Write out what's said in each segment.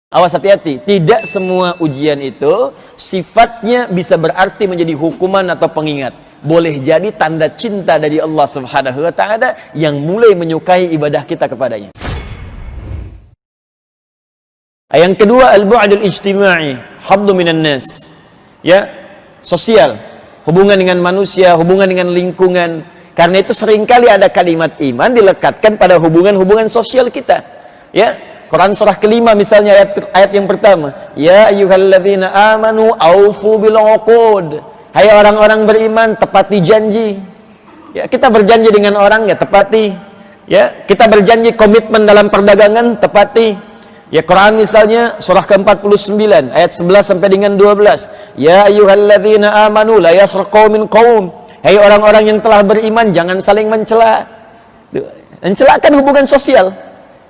Awas, hati-hati. Tidak semua ujian itu sifatnya bisa berarti menjadi hukuman atau pengingat. Boleh jadi tanda cinta dari Allah Subhanahu wa ta'ala yang mulai menyukai ibadah kita kepadanya. Yang kedua, al-bu'dul ijtima'i, hablu minan nas. Ya, sosial, hubungan dengan manusia, hubungan dengan lingkungan. Karena itu seringkali ada kalimat iman dilekatkan pada hubungan-hubungan sosial kita. Ya, Quran surah kelima misalnya ayat yang pertama, ya ayyuhalladzina amanu aufu bil uqud. Hai orang-orang beriman, tepati janji. Ya, kita berjanji dengan orang, ya tepati. Ya, kita berjanji komitmen dalam perdagangan, tepati. Ya, Quran misalnya surah ke-49 ayat 11 sampai dengan 12. Ya ayyuhalladzina amanu la yaskhar qaumin qaum. Hai orang-orang yang telah beriman, jangan saling mencela. Mencelakan hubungan sosial.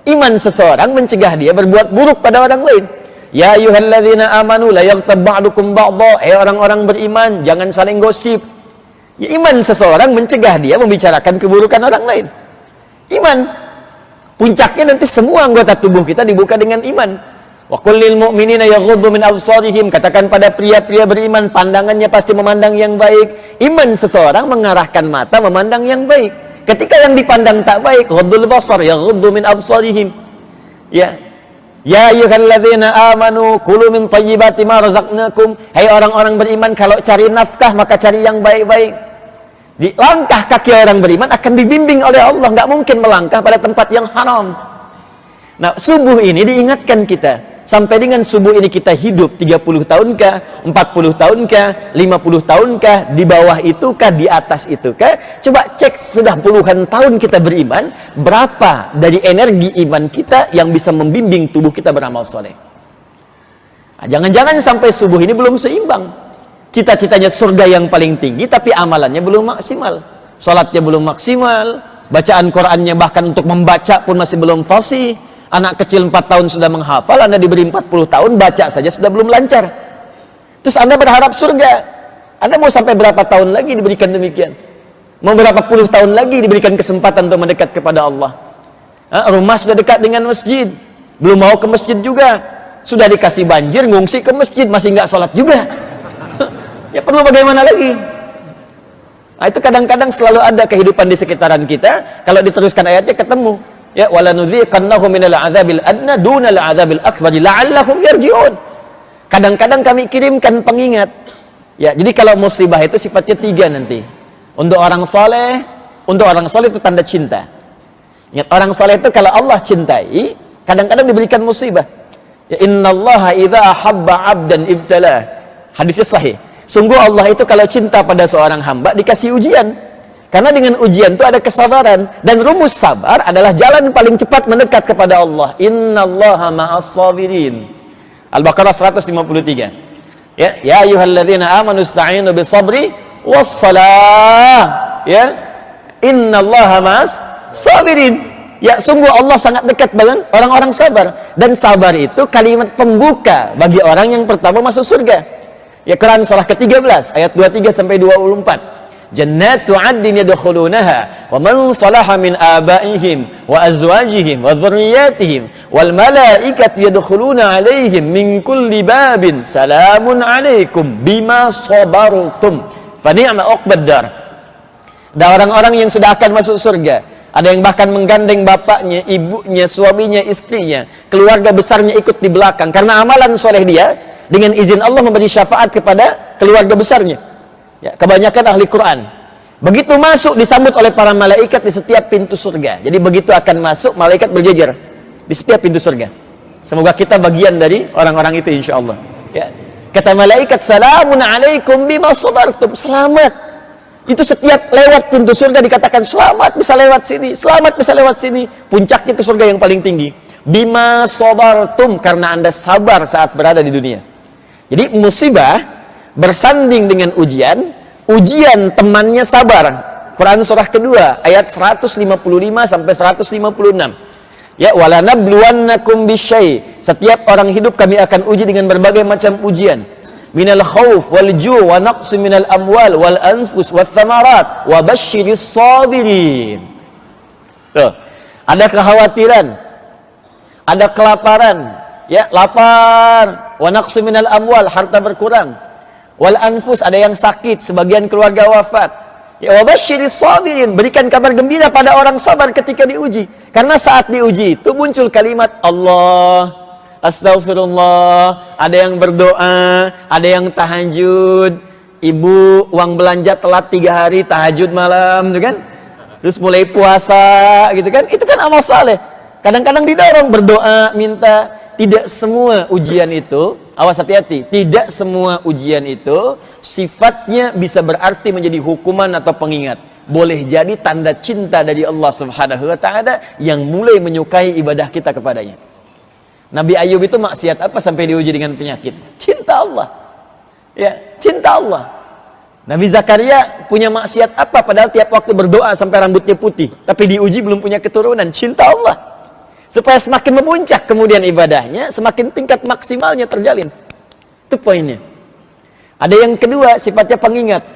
Iman seseorang mencegah dia berbuat buruk pada orang lain. Ya ayyuhalladzina amanu la yaghtab ba'dukum ba'dha. Orang-orang beriman, jangan saling gosip. Ya, iman seseorang mencegah dia membicarakan keburukan orang lain. Iman. Puncaknya nanti semua anggota tubuh kita dibuka dengan iman. Wa qul lil mu'minina yaghuddu min absarihim. Katakan pada pria-pria beriman, pandangannya pasti memandang yang baik. Iman seseorang mengarahkan mata memandang yang baik. Ketika yang dipandang tak baik, ghaddul basar, yaghuddu min absarihim. Ya. Ya ayyuhalladzina amanu kulu min thayyibati ma razaqnakum. Hai orang-orang beriman, kalau cari nafkah maka cari yang baik-baik. Di langkah kaki orang beriman akan dibimbing oleh Allah, enggak mungkin melangkah pada tempat yang haram. Nah, subuh ini diingatkan kita. Sampai dengan subuh ini kita hidup 30 tahunkah, 40 tahunkah, 50 tahunkah, di bawah itukah, di atas itukah? Coba cek sudah puluhan tahun kita beriman, berapa dari energi iman kita yang bisa membimbing tubuh kita beramal soleh? Nah, jangan-jangan sampai subuh ini belum seimbang. Cita-citanya surga yang paling tinggi, tapi amalannya belum maksimal. Salatnya belum maksimal, bacaan Qur'annya bahkan untuk membaca pun masih belum fasih. Anak kecil 4 tahun sudah menghafal, Anda diberi 40 tahun, baca saja sudah belum lancar. Terus Anda berharap surga. Anda mau sampai berapa tahun lagi diberikan demikian? Mau berapa puluh tahun lagi diberikan kesempatan untuk mendekat kepada Allah? Rumah sudah dekat dengan masjid, belum mau ke masjid juga. Sudah dikasih banjir, ngungsi ke masjid, masih nggak sholat juga. Ya perlu bagaimana lagi? Nah, itu kadang-kadang selalu ada kehidupan di sekitaran kita. Kalau diteruskan ayatnya ketemu. Ya, walanudhiqannahum minal adzabil adna dunal adzabil akbar la'allahum yarji'un. Kadang-kadang kami kirimkan pengingat. Ya, jadi kalau musibah itu sifatnya 3 nanti. Untuk orang soleh itu tanda cinta. Ingat, orang soleh itu kalau Allah cintai, kadang-kadang diberikan musibah. Ya, innallaha idza ahabba 'abdan ibtala. Hadisnya sahih. Sungguh Allah itu kalau cinta pada seorang hamba dikasih ujian. Karena dengan ujian itu ada kesabaran, dan rumus sabar adalah jalan paling cepat mendekat kepada Allah. Innallaha ma'as sabirin. Al-Baqarah 153. Ya ayyuhalladzina amanu ista'inu bis-sabri was-salah. Ya. Innallaha ma'as sabirin. Ya, sungguh Allah sangat dekat dengan orang-orang sabar, dan sabar itu kalimat pembuka bagi orang yang pertama masuk surga. Ya, Quran surah ke-13 ayat 23 sampai 24. Jannatu 'adnin yadkhulunaha wa man salaha min abaihim wa azwajihim wa dhurriyyatihim wal malaikatu yadkhuluna 'alaihim min kulli babin salamun 'alaikum bima sabartum fa ni'ma 'uqbad dar. Ada orang-orang yang sudah akan masuk surga. Ada yang bahkan menggandeng bapaknya, ibunya, suaminya, istrinya, keluarga besarnya ikut di belakang karena amalan soleh dia dengan izin Allah memberi syafaat kepada keluarga besarnya. Ya, kebanyakan ahli Quran. Begitu masuk disambut oleh para malaikat di setiap pintu surga. Jadi begitu akan masuk, malaikat berjejer di setiap pintu surga. Semoga kita bagian dari orang-orang itu insyaallah. Ya. Kata malaikat, salamun alaikum bima sabartum. Selamat. Itu setiap lewat pintu surga dikatakan selamat bisa lewat sini, selamat bisa lewat sini. Puncaknya ke surga yang paling tinggi. Bima sabartum, karena Anda sabar saat berada di dunia. Jadi musibah bersanding dengan ujian temannya sabar. Quran surah kedua ayat 155 sampai 156. Ya, walanabluwannakum bisyai. Setiap orang hidup kami akan uji dengan berbagai macam ujian. Minal khauf wal ju' wa naqsi minal amwal wal anfus wath thamarat wa basyiris sabirin. Tuh, ada kekhawatiran, ada kelaparan, ya lapar, wa naqsu minal amwal, harta berkurang, wal anfus, ada yang sakit, sebagian keluarga wafat. Ya, wa basyiris sabirin, berikan kabar gembira pada orang sabar ketika diuji. Karena saat diuji itu muncul kalimat Allah, astagfirullah, ada yang berdoa, ada yang tahajud. Ibu uang belanja telat 3 hari, tahajud malam, gitu kan? Terus mulai puasa, gitu kan? Itu kan amal saleh. Kadang-kadang didorong berdoa, minta. Tidak semua ujian itu, awas hati-hati, tidak semua ujian itu sifatnya bisa berarti menjadi hukuman atau pengingat. Boleh jadi tanda cinta dari Allah Subhanahu wa taala yang mulai menyukai ibadah kita kepadanya. Nabi Ayub itu maksiat apa sampai diuji dengan penyakit? Cinta Allah. Ya, cinta Allah. Nabi Zakaria punya maksiat apa padahal tiap waktu berdoa sampai rambutnya putih, tapi diuji belum punya keturunan? Cinta Allah. Supaya semakin memuncak kemudian ibadahnya, semakin tingkat maksimalnya terjalin. Itu poinnya. Ada yang kedua sifatnya pengingat.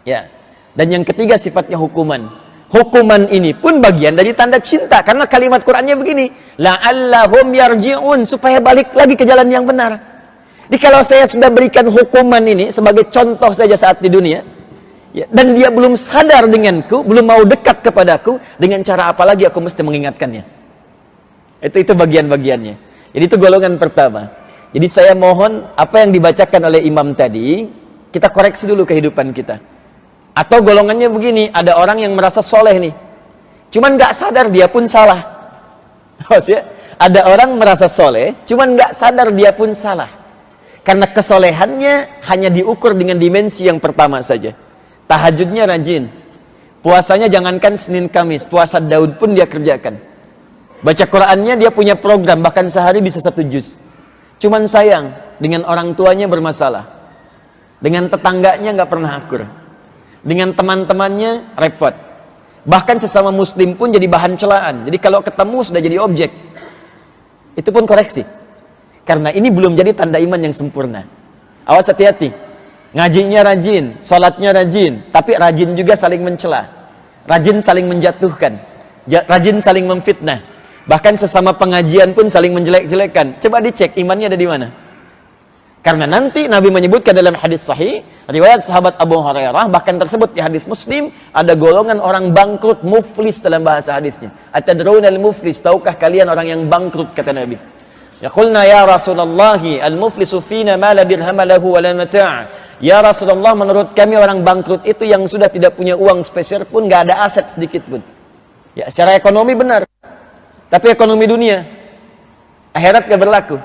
Ya. Dan yang ketiga sifatnya hukuman. Hukuman ini pun bagian dari tanda cinta, karena kalimat Qur'annya begini, la'allahum yarji'un, supaya balik lagi ke jalan yang benar. Jadi kalau saya sudah berikan hukuman ini sebagai contoh saja saat di dunia, ya, dan dia belum sadar denganku, belum mau dekat kepadaku, dengan cara apa lagi aku mesti mengingatkannya? Itu bagian-bagiannya. Jadi itu golongan pertama. Jadi saya mohon apa yang dibacakan oleh imam tadi, kita koreksi dulu kehidupan kita. Atau golongannya begini, ada orang yang merasa soleh nih, cuman nggak sadar dia pun salah. Maksudnya, ada orang merasa soleh, cuman nggak sadar dia pun salah. Karena kesolehannya hanya diukur dengan dimensi yang pertama saja. Tahajudnya rajin, puasanya jangankan Senin Kamis, puasa Daud pun dia kerjakan. Baca Qur'annya dia punya program, bahkan sehari bisa 1 juz. Cuman sayang, dengan orang tuanya bermasalah, dengan tetangganya nggak pernah akur, dengan teman-temannya repot, bahkan sesama muslim pun jadi bahan celaan. Jadi kalau ketemu sudah jadi objek. Itu pun koreksi, karena ini belum jadi tanda iman yang sempurna. Awas hati-hati, ngajinya rajin, sholatnya rajin, tapi rajin juga saling mencela, rajin saling menjatuhkan, rajin saling memfitnah. Bahkan sesama pengajian pun saling menjelek-jelekan. Coba dicek imannya ada di mana. Karena nanti Nabi menyebutkan dalam hadis sahih, riwayat sahabat Abu Hurairah, bahkan tersebut di hadis Muslim, ada golongan orang bangkrut, muflis dalam bahasa hadisnya. Atadruna al-muflis, tahukah kalian orang yang bangkrut, kata Nabi. Yaqulna ya Rasulullah, al-muflisu fina ma la dirham lahu wa la mata'. Ya Rasulullah, menurut kami orang bangkrut itu yang sudah tidak punya uang spesial pun, nggak ada aset sedikit pun. Ya, secara ekonomi benar. Tapi ekonomi dunia, akhirat gak berlaku.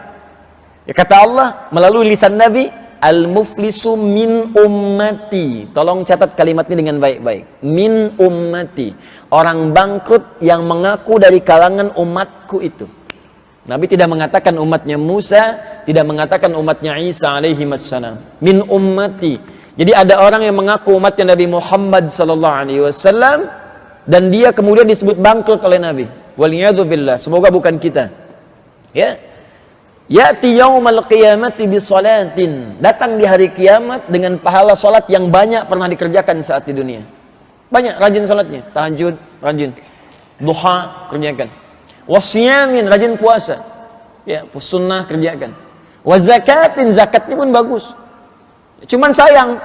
Ya, kata Allah melalui lisan Nabi, al-muflisu min ummati. Tolong catat kalimat ini dengan baik-baik. Min ummati. Orang bangkrut yang mengaku dari kalangan umatku itu. Nabi tidak mengatakan umatnya Musa, tidak mengatakan umatnya Isa alaihi wassalam. Min ummati. Jadi ada orang yang mengaku umatnya Nabi Muhammad sallallahu alaihi wasallam, dan dia kemudian disebut bangkrut oleh Nabi. Waliyadzubillah, semoga bukan kita. Ya. Ya'ti yaumal qiyamati bisolatin. Datang di hari kiamat dengan pahala salat yang banyak pernah dikerjakan saat di dunia. Banyak rajin salatnya, tahajud rajin, duha kerjakan. Wasyamin, rajin puasa. Ya, sunnah kerjakan. Wa zakatin, zakatnya pun bagus. Cuman sayang,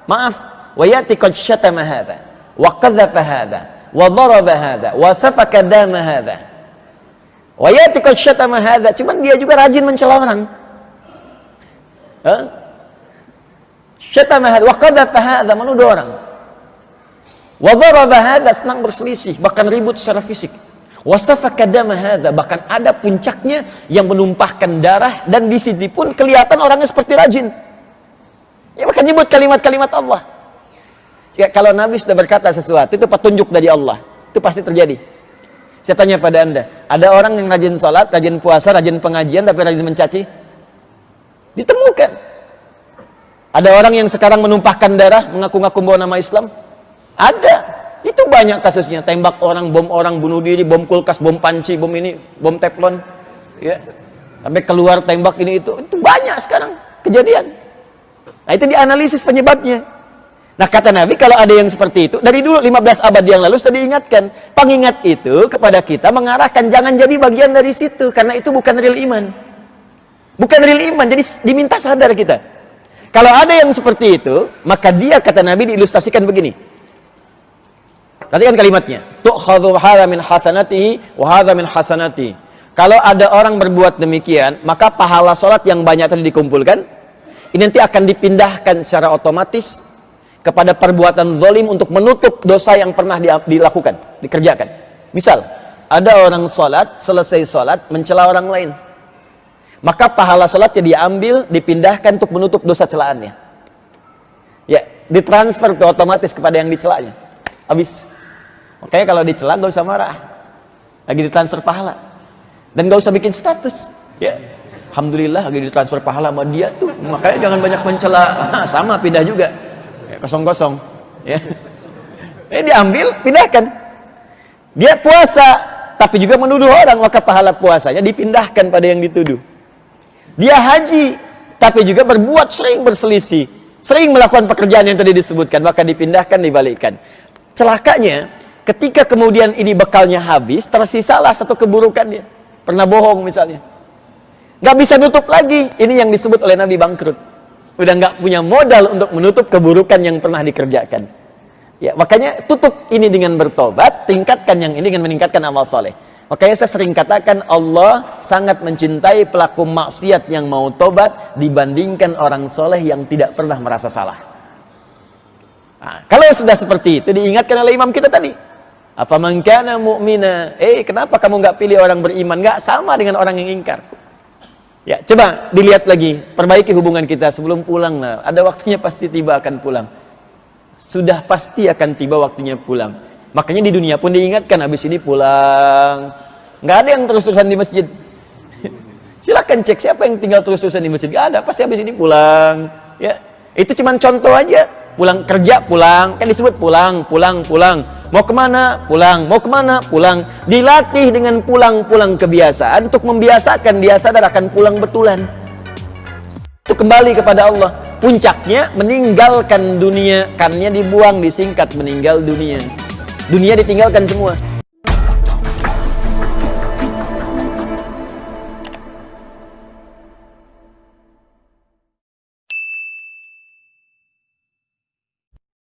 maaf, wa ya'ti qad syatama hadza wa qadhafa hadza wa daraba hadza wa safaka dama hadza wa ya'ti qad syatama hadza, cuman dia juga rajin mencela orang. Syatama hadza wa qadhafa hadza, menuduh orang. Wa daraba hadza, senang berselisih, bahkan ribut secara fisik. Wa safaka dama hadza, bahkan ada puncaknya yang menumpahkan darah, dan di sini pun kelihatan orangnya seperti rajin. Ya, bahkan nyebut kalimat-kalimat Allah. Jika kalau Nabi sudah berkata sesuatu, itu petunjuk dari Allah, itu pasti terjadi. Saya tanya pada anda, ada orang yang rajin salat, rajin puasa, rajin pengajian, tapi rajin mencaci? Ditemukan. Ada orang yang sekarang menumpahkan darah, mengaku-ngaku bawa nama Islam? Ada. Itu banyak kasusnya. Tembak orang, bom orang, bunuh diri, bom kulkas, bom panci, bom ini, bom teflon. Ya. Sampai keluar tembak ini itu banyak sekarang kejadian. Nah, itu dianalisis penyebabnya. Nah, kata Nabi, kalau ada yang seperti itu, dari dulu 15 abad yang lalu sudah diingatkan. Pengingat itu kepada kita mengarahkan, jangan jadi bagian dari situ, karena itu bukan real iman. Bukan real iman, jadi diminta sadar kita. Kalau ada yang seperti itu, maka dia, kata Nabi, diilustrasikan begini. Perhatikan kalimatnya. Tu'khadhu hadza min hasanatihi wa hadza min hasanati. Kalau ada orang berbuat demikian, maka pahala salat yang banyak tadi dikumpulkan, ini nanti akan dipindahkan secara otomatis kepada perbuatan zalim untuk menutup dosa yang pernah dilakukan, dikerjakan. Misal, ada orang salat, selesai salat mencela orang lain. Maka pahala salatnya diambil, dipindahkan untuk menutup dosa celaannya. Ya, ditransfer ke otomatis kepada yang dicelanya. Habis. Makanya kalau dicela gak usah marah. Lagi ditransfer pahala. Dan gak usah bikin status. Ya. Alhamdulillah lagi ditransfer pahala sama dia tuh. Makanya jangan banyak mencela. Sama, pindah juga. Ya, kosong-kosong. Ya. Ini diambil, pindahkan. Dia puasa, tapi juga menuduh orang, maka pahala puasanya dipindahkan pada yang dituduh. Dia haji, tapi juga berbuat sering berselisih, sering melakukan pekerjaan yang tadi disebutkan, maka dipindahkan, dibalikkan. Celakanya, ketika kemudian ini bekalnya habis, tersisalah satu keburukannya. Pernah bohong misalnya. Gak bisa nutup lagi, ini yang disebut oleh Nabi bangkrut. Udah gak punya modal untuk menutup keburukan yang pernah dikerjakan. Ya, makanya tutup ini dengan bertobat, tingkatkan yang ini dengan meningkatkan amal soleh. Makanya saya sering katakan Allah sangat mencintai pelaku maksiat yang mau tobat dibandingkan orang soleh yang tidak pernah merasa salah. Nah, kalau sudah seperti itu diingatkan oleh imam kita tadi. Afaman kana mu'mina, kenapa kamu nggak pilih orang beriman? Nggak sama dengan orang yang ingkar. Ya, coba dilihat lagi, perbaiki hubungan kita sebelum pulang. Nah, ada waktunya pasti tiba akan pulang. Sudah pasti akan tiba waktunya pulang. Makanya di dunia pun diingatkan, habis ini pulang. Nggak ada yang terus-terusan di masjid. Silakan cek siapa yang tinggal terus-terusan di masjid. Nggak ada, pasti habis ini pulang. Ya, itu cuma contoh aja. Pulang kerja, pulang. Kan disebut pulang, pulang, pulang. Mau kemana? Pulang. Mau kemana? Pulang. Dilatih dengan pulang-pulang kebiasaan untuk membiasakan dia sadar akan pulang betulan. Itu kembali kepada Allah. Puncaknya meninggalkan dunia, kannya dibuang, disingkat meninggal dunia. Dunia ditinggalkan semua.